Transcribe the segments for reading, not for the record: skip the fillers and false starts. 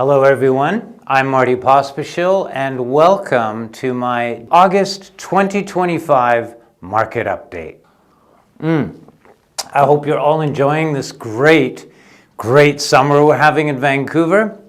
Hello everyone, I'm Marty and welcome to my August 2025 market update. I hope you're all enjoying this great summer we're having in Vancouver.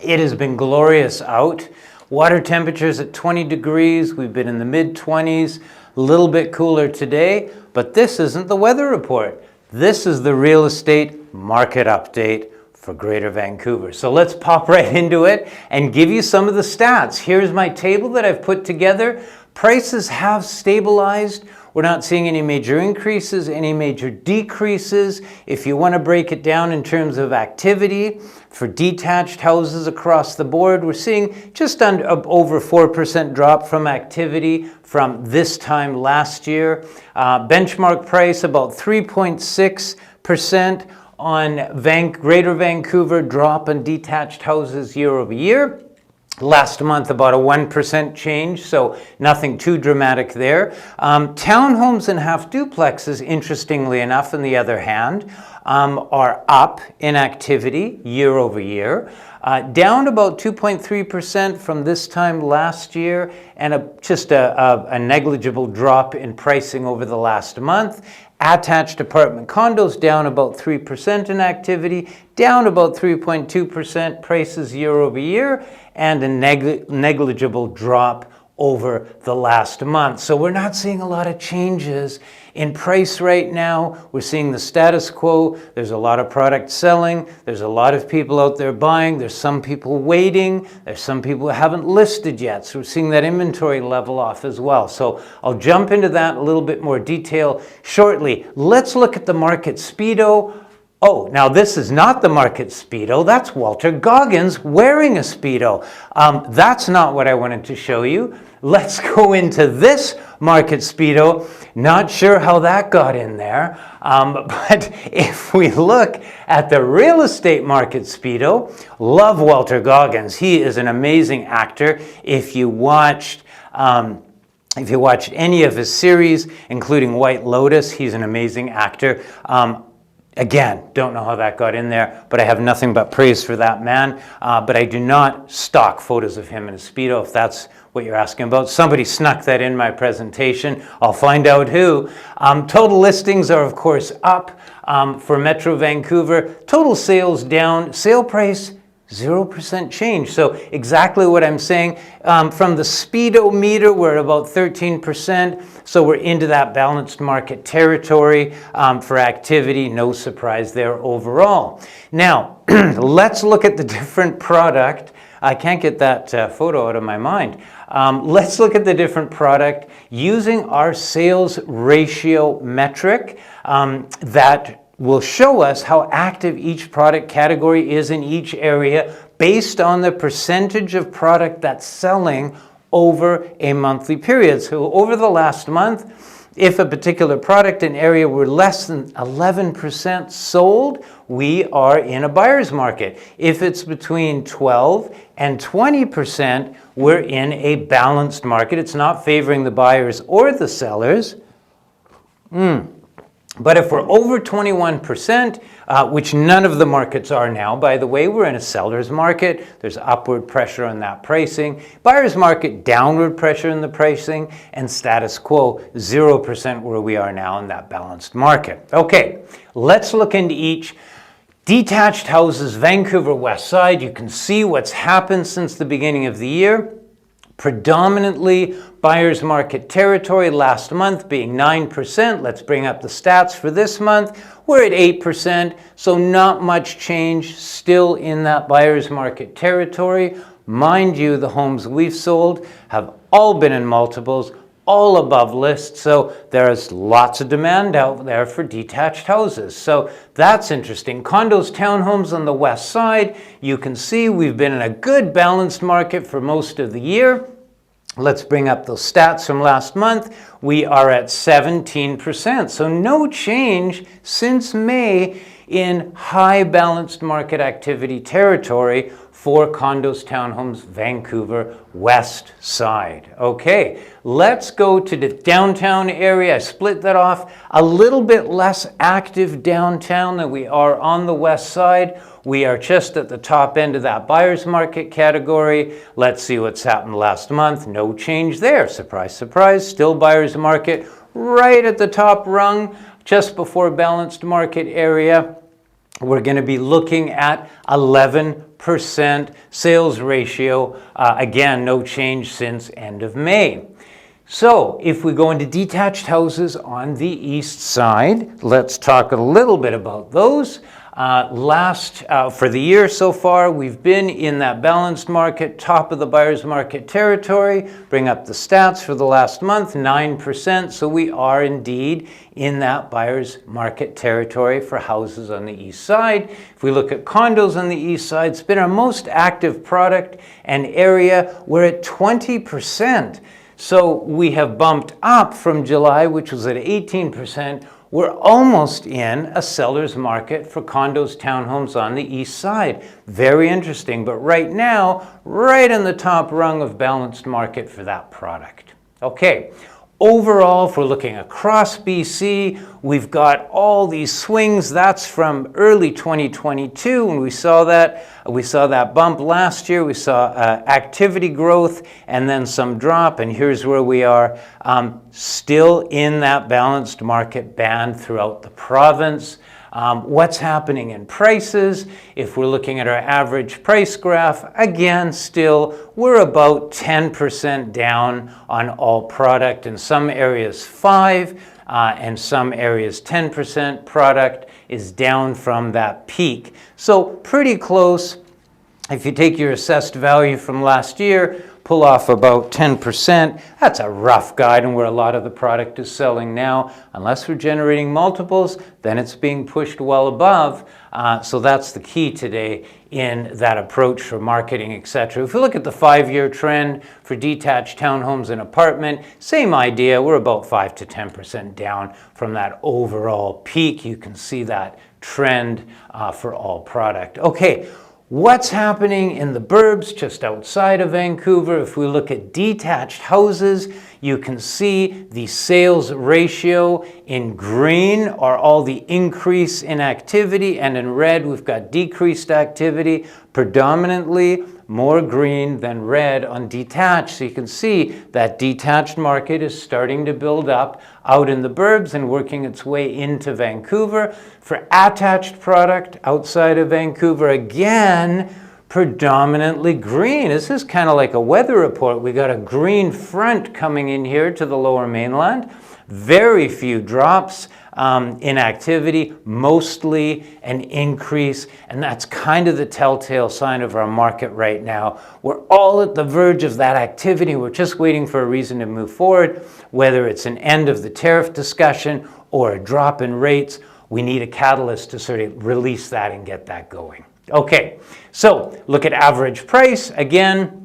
It has been glorious out. Water temperatures at 20 degrees, we've been in the mid-20s, a little bit cooler today, but this isn't the weather report. This is the real estate market update for Greater Vancouver. So let's pop right into it and give you some of the stats. Here's my table that I've put together. Prices have stabilized. We're not seeing any major increases, any major decreases. If you want to break it down in terms of activity, for detached houses across the board, we're seeing just over 4% drop from activity from this time last year. Benchmark price about 3.6% on Greater Vancouver drop in detached houses year over year. Last month, about a 1% change, so nothing too dramatic there. Townhomes and half duplexes, interestingly enough, on the other hand, are up in activity year over year. Down about 2.3% from this time last year, and just a negligible drop in pricing over the last month. Attached apartment condos down about 3% in activity, down about 3.2% prices year over year, and a negligible drop over the last month. So we're not seeing a lot of changes in price right now. We're seeing the status quo. There's a lot of product selling. There's a lot of people out there buying. There's some people waiting. There's some people who haven't listed yet. So we're seeing that inventory level off as well. So I'll jump into that in a little bit more detail shortly. Let's look at the market speedo. Oh, now this is not the market speedo. That's Walter Goggins wearing a speedo. That's not what I wanted to show you. Let's go into this market speedo. Not sure how that got in there, but if we look at the real estate market speedo, love Walter Goggins. He is an amazing actor. If you watched any of his series, including White Lotus, he's an amazing actor. Again, don't know how that got in there, but I have nothing but praise for that man. But I do not stock photos of him in a speedo, if that's what you're asking about. Somebody snuck that in my presentation. I'll find out who. Total listings are, of course, up for Metro Vancouver. Total sales down. Sale price 0% change. So exactly what I'm saying. From the speedometer, we're at about 13%. So we're into that balanced market territory for activity. No surprise there overall. Now, let's look at the different product. I can't get that photo out of my mind. Let's look at the different product using our sales ratio metric that will show us how active each product category is in each area based on the percentage of product that's selling over a monthly period. So over the last month, if a particular product and area were less than 11% sold, we are in a buyer's market. If it's between 12 and 20%, we're in a balanced market. It's not favoring the buyers or the sellers. But if we're over 21%, which none of the markets are now, by the way, we're in a seller's market. There's upward pressure on that pricing. Buyer's market, downward pressure in the pricing, and status quo, 0% where we are now in that balanced market. Okay, let's look into each. Detached houses, Vancouver West Side. You can see what's happened since the beginning of the year. Predominantly buyer's market territory, last month being 9%. Let's bring up the stats for this month. We're at 8%, so not much change, still in that buyer's market territory. Mind you, the homes we've sold have all been in multiples, all above list, so there's lots of demand out there for detached houses. So that's interesting. Condos, townhomes on the west side, you can see we've been in a good balanced market for most of the year. Let's bring up those stats from last month. We are at 17%, so no change since May in high balanced market activity territory for condos, townhomes, Vancouver West Side. Okay, let's go to the downtown area. I split that off. A little bit less active downtown than we are on the west side. We are just at the top end of that buyer's market category. Let's see what's happened last month. No change there. Surprise, surprise. Still buyer's market right at the top rung, just before balanced market area. We're going to be looking at 11% sales ratio. Again, no change since end of May. So if we go into detached houses on the east side, let's talk a little bit about those. For the year so far, we've been in that balanced market, top of the buyer's market territory. Bring up the stats for the last month, 9%. So we are indeed in that buyer's market territory for houses on the east side. If we look at condos on the east side, it's been our most active product and area. We're at 20%. So we have bumped up from July, which was at 18%. We're almost in a seller's market for condos, townhomes on the east side. Very interesting, but right now, right in the top rung of balanced market for that product. Okay, overall, if we're looking across BC, we've got all these swings. That's from early 2022 when we saw that. We saw that bump last year. We saw activity growth and then some drop. And here's where we are, still in that balanced market band throughout the province. What's happening in prices? If we're looking at our average price graph, again, still, we're about 10% down on all product. In some areas 5%, and some areas 10%. Product is down from that peak. So pretty close. If you take your assessed value from last year, pull off about 10%. That's a rough guide on where a lot of the product is selling now. Unless we're generating multiples, then it's being pushed well above. So that's the key today in that approach for marketing, etc. If you look at the 5-year trend for detached townhomes and apartment, same idea. We're about 5 to 10% down from that overall peak. You can see that trend for all product. Okay. What's happening in the burbs just outside of Vancouver? If we look at detached houses, you can see the sales ratio. In green are all the increase in activity, and in red we've got decreased activity, predominantly more green than red on detached. So you can see that detached market is starting to build up out in the burbs and working its way into Vancouver. For attached product outside of Vancouver, again, predominantly green. This is kind of like a weather report. We got a green front coming in here to the lower mainland. Very few drops in activity, mostly an increase, and that's kind of the telltale sign of our market right now. We're all at the verge of that activity. We're just waiting for a reason to move forward, whether it's an end of the tariff discussion or a drop in rates. We need a catalyst to sort of release that and get that going. Okay, so look at average price. Again,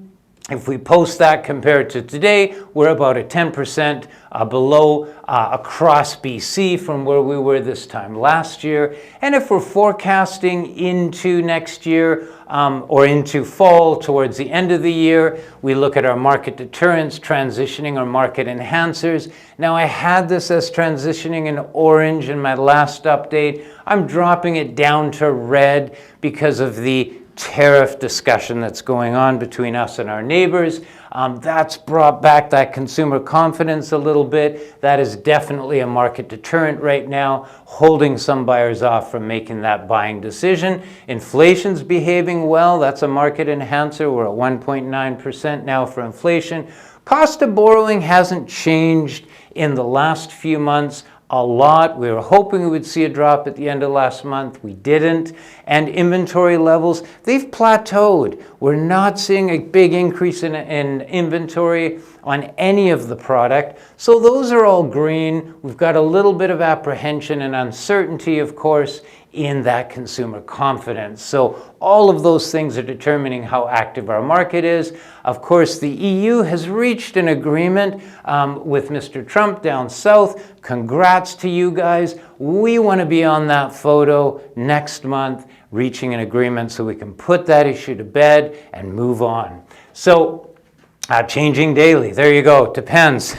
if we post that compared to today, we're about a 10% below across BC from where we were this time last year. And if we're forecasting into next year or into fall towards the end of the year, we look at our market deterrents, transitioning, or market enhancers. Now, I had this as transitioning in orange in my last update. I'm dropping it down to red because of the tariff discussion that's going on between us and our neighbors. That's brought back that consumer confidence a little bit. That is definitely a market deterrent right now, holding some buyers off from making that buying decision. Inflation's behaving well. That's a market enhancer. We're at 1.9% now for inflation. Cost of borrowing hasn't changed in the last few months a lot. We were hoping we would see a drop at the end of last month. We didn't. And inventory levels, they've plateaued. We're not seeing a big increase in inventory on any of the product. So those are all green. We've got a little bit of apprehension and uncertainty, of course, in that consumer confidence. So all of those things are determining how active our market is. Of course, the EU has reached an agreement with Mr. Trump down south. Congrats to you guys. We want to be on that photo next month, reaching an agreement so we can put that issue to bed and move on. So changing daily, there you go. Depends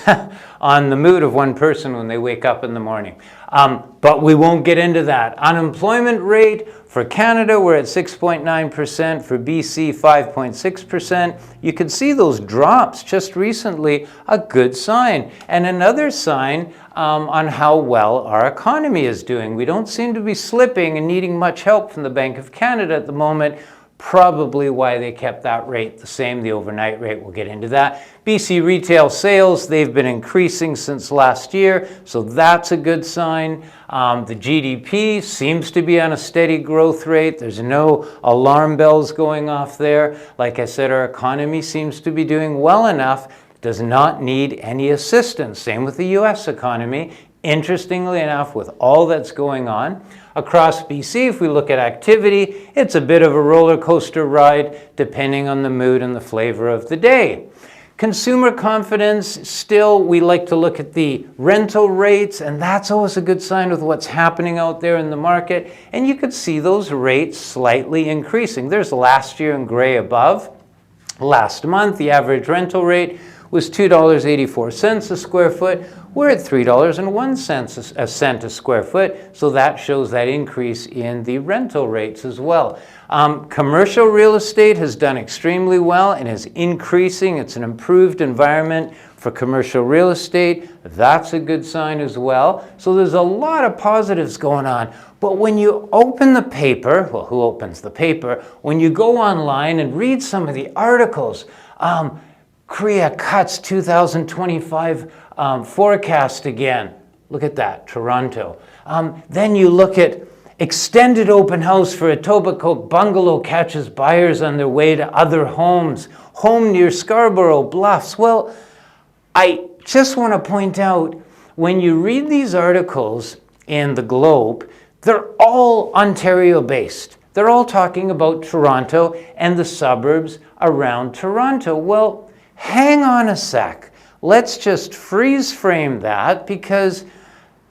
on the mood of one person when they wake up in the morning. But we won't get into that. Unemployment rate for Canada, we're at 6.9%. For BC, 5.6%. You can see those drops just recently, a good sign. And another sign on how well our economy is doing. We don't seem to be slipping and needing much help from the Bank of Canada at the moment. Probably why they kept that rate the same, the overnight rate. We'll get into that. BC retail sales, they've been increasing since last year, so that's a good sign. The GDP seems to be on a steady growth rate. There's no alarm bells going off there. Like I said, our economy seems to be doing well enough, does not need any assistance. Same with the US economy. Interestingly enough, with all that's going on across BC, if we look at activity, it's a bit of a roller coaster ride depending on the mood and the flavor of the day. Consumer confidence, still, we like to look at the rental rates, and that's always a good sign with what's happening out there in the market. And you could see those rates slightly increasing. There's last year in gray above. Last month, the average rental rate was $2.84 a square foot. We're at $3.01 a cent a square foot, so that shows that increase in the rental rates as well. Commercial real estate has done extremely well and is increasing. It's an improved environment for commercial real estate. That's a good sign as well. So there's a lot of positives going on. But when you open the paper, well, who opens the paper? When you go online and read some of the articles, Korea cuts 2025 forecast again. Look at that, Toronto. Then you look at extended open house for Etobicoke bungalow catches buyers on their way to other homes. Home near Scarborough Bluffs. Well, I just want to point out, when you read these articles in the Globe, they're all Ontario-based. They're all talking about Toronto and the suburbs around Toronto. Well, hang on a sec. Let's just freeze frame that, because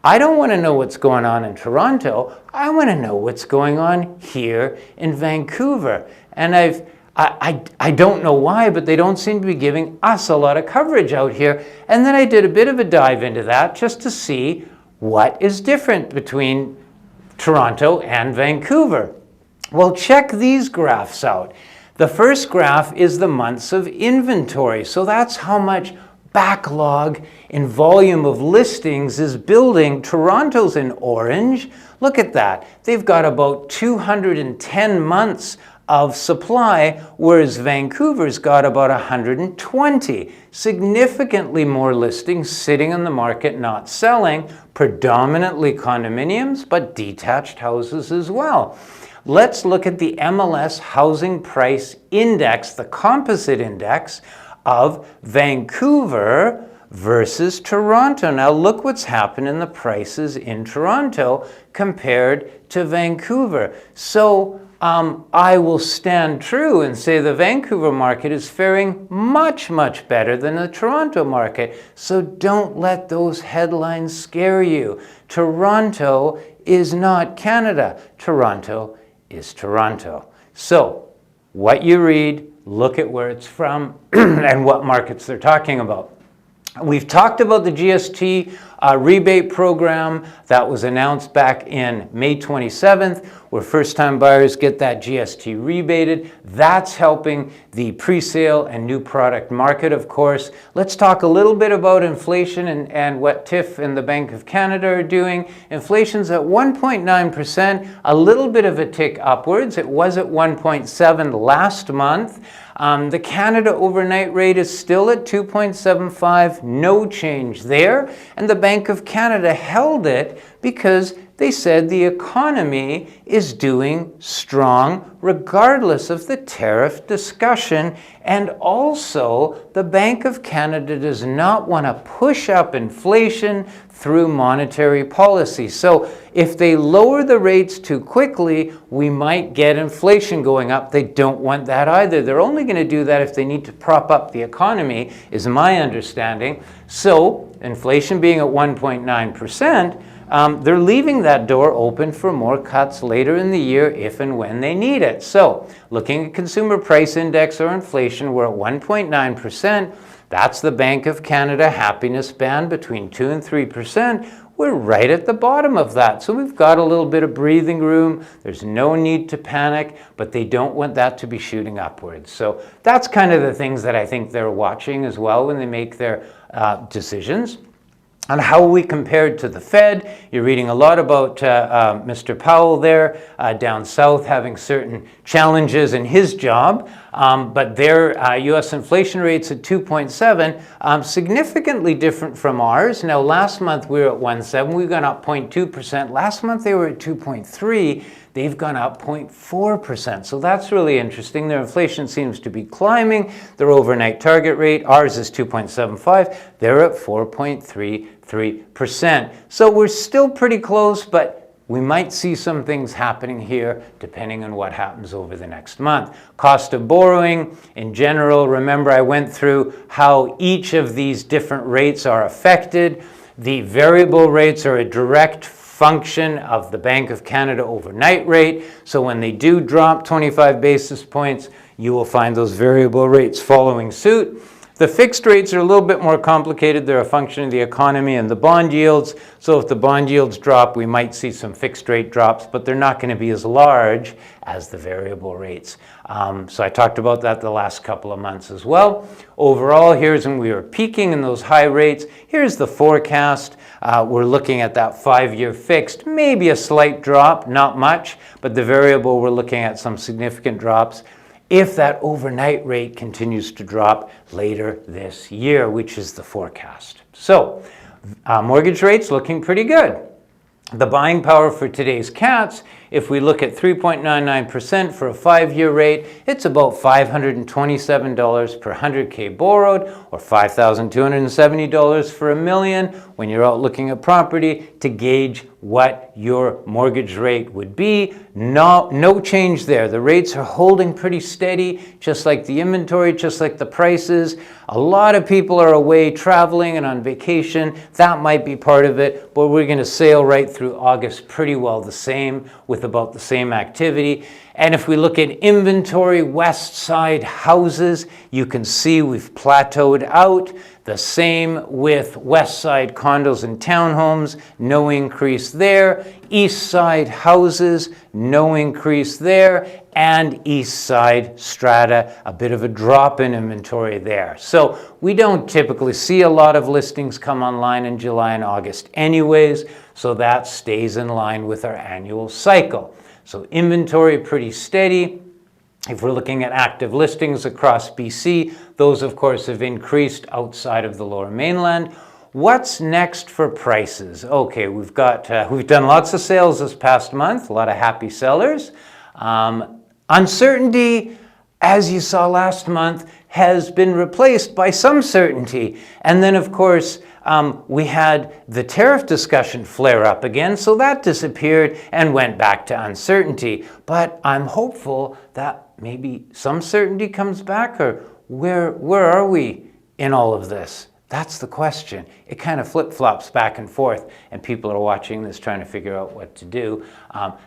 I don't want to know what's going on in Toronto. I want to know what's going on here in Vancouver. And I don't know why, but they don't seem to be giving us a lot of coverage out here. And then I did a bit of a dive into that just to see what is different between Toronto and Vancouver. Well, check these graphs out. The first graph is the months of inventory. So that's how much backlog in volume of listings is building. Toronto's in orange. Look at that. They've got about 210 months of supply, whereas Vancouver's got about 120. Significantly more listings sitting on the market not selling, predominantly condominiums, but detached houses as well. Let's look at the MLS Housing Price Index, the composite index of Vancouver versus Toronto. Now look what's happened in the prices in Toronto compared to Vancouver. So I will stand true and say the Vancouver market is faring much, much better than the Toronto market. So don't let those headlines scare you. Toronto is not Canada. Toronto is Toronto. So what you read, look at where it's from and what markets they're talking about. We've talked about the GST rebate program that was announced back in May 27th, where first-time buyers get that GST rebated. That's helping the pre-sale and new product market, of course. Let's talk a little bit about inflation and what TIFF and the Bank of Canada are doing. Inflation's at 1.9%, a little bit of a tick upwards. It was at 1.7 last month. The Canada overnight rate is still at 2.75, no change there. And the Bank of Canada held it because they said the economy is doing strong regardless of the tariff discussion. And also, the Bank of Canada does not want to push up inflation through monetary policy. So if they lower the rates too quickly, we might get inflation going up. They don't want that either. They're only going to do that if they need to prop up the economy, is my understanding. So inflation being at 1.9%, they're leaving that door open for more cuts later in the year if and when they need it. So looking at consumer price index or inflation, we're at 1.9%. That's the Bank of Canada happiness band between 2 and 3%. We're right at the bottom of that. So we've got a little bit of breathing room. There's no need to panic, but they don't want that to be shooting upwards. So that's kind of the things that I think they're watching as well when they make their decisions. On how we compared to the Fed, you're reading a lot about Mr. Powell there down south having certain challenges in his job, but their U.S. inflation rate's at 2.7, significantly different from ours. Now, last month we were at 1.7, we've gone up 0.2%. Last month they were at 2.3. They've gone up 0.4%. So that's really interesting. Their inflation seems to be climbing. Their overnight target rate, ours is 2.75. They're at 4.33%. So we're still pretty close, but we might see some things happening here depending on what happens over the next month. Cost of borrowing in general, remember I went through how each of these different rates are affected. The variable rates are a direct function of the Bank of Canada overnight rate. So when they do drop 25 basis points, you will find those variable rates following suit. The fixed rates are a little bit more complicated. They're a function of the economy and the bond yields. So if the bond yields drop, we might see some fixed rate drops, but they're not going to be as large as the variable rates. So I talked about that the last couple of months as well. Overall, here's when we were peaking in those high rates. Here's the forecast. We're looking at that 5-year fixed, maybe a slight drop, not much, but the variable, we're looking at some significant drops if that overnight rate continues to drop later this year, which is the forecast. So mortgage rates looking pretty good. The buying power for today's cats, if we look at 3.99% for a 5-year rate, it's about $527 per 100K borrowed, or $5,270 for $1 million when you're out looking at property to gauge what your mortgage rate would be. No change there. The rates are holding pretty steady, just like the inventory, just like the prices. A lot of people are away traveling and on vacation. That might be part of it, but we're going to sail right through August pretty well the same, with about the same activity. And if we look at inventory, west side houses, you can see we've plateaued out. The same with west side condos and townhomes, no increase there. East side houses, no increase there. And east side strata, a bit of a drop in inventory there. So we don't typically see a lot of listings come online in July and August anyways, so that stays in line with our annual cycle. So inventory pretty steady. If we're looking at active listings across BC, those of course have increased outside of the Lower Mainland. What's next for prices? Okay, we've done lots of sales this past month, a lot of happy sellers. Uncertainty, as you saw last month, has been replaced by some certainty. And then of course, we had the tariff discussion flare up again, so that disappeared and went back to uncertainty. But I'm hopeful that maybe some certainty comes back, or where are we in all of this? That's the question. It kind of flip-flops back and forth, and people are watching this trying to figure out what to do.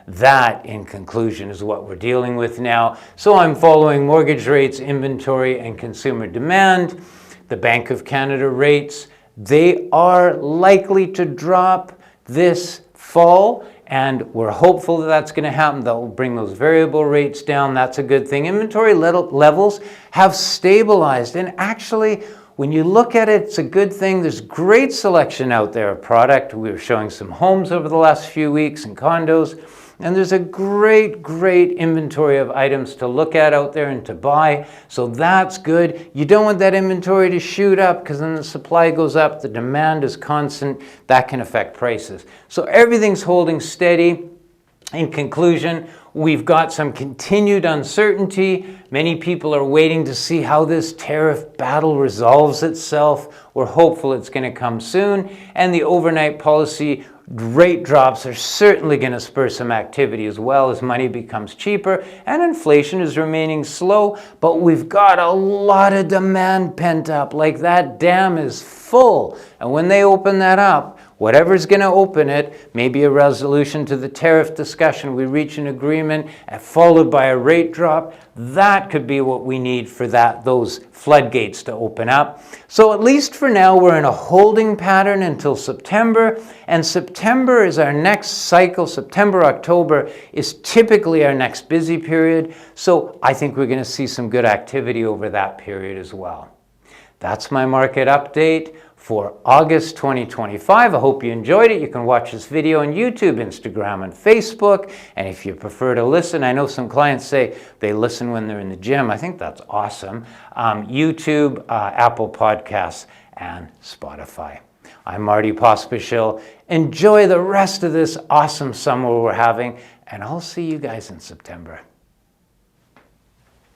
That, in conclusion, is what we're dealing with now. So I'm following mortgage rates, inventory, and consumer demand. The Bank of Canada rates, they are likely to drop this fall, and we're hopeful that that's going to happen. They'll bring those variable rates down. That's a good thing. Inventory levels have stabilized, and actually, when you look at it, it's a good thing. There's great selection out there of product. We were showing some homes over the last few weeks and condos, and there's a great inventory of items to look at out there and to buy. So that's good. You don't want that inventory to shoot up, because then the supply goes up, the demand is constant. That can affect prices. So everything's holding steady. In conclusion, we've got some continued uncertainty. Many people are waiting to see how this tariff battle resolves itself. We're hopeful it's going to come soon. And the overnight policy rate drops are certainly going to spur some activity as well, as money becomes cheaper and inflation is remaining slow. But we've got a lot of demand pent up. Like, that dam is full. And when they open that up, whatever's going to open it, maybe a resolution to the tariff discussion, we reach an agreement, followed by a rate drop, that could be what we need for those floodgates to open up. So at least for now, we're in a holding pattern until September, and September is our next cycle. September, October is typically our next busy period, so I think we're going to see some good activity over that period as well. That's my market update for August 2025. I hope you enjoyed it. You can watch this video on YouTube, Instagram, and Facebook. And if you prefer to listen, I know some clients say they listen when they're in the gym. I think that's awesome. YouTube, Apple Podcasts, and Spotify. I'm Marty Pospisil. Enjoy the rest of this awesome summer we're having, and I'll see you guys in September.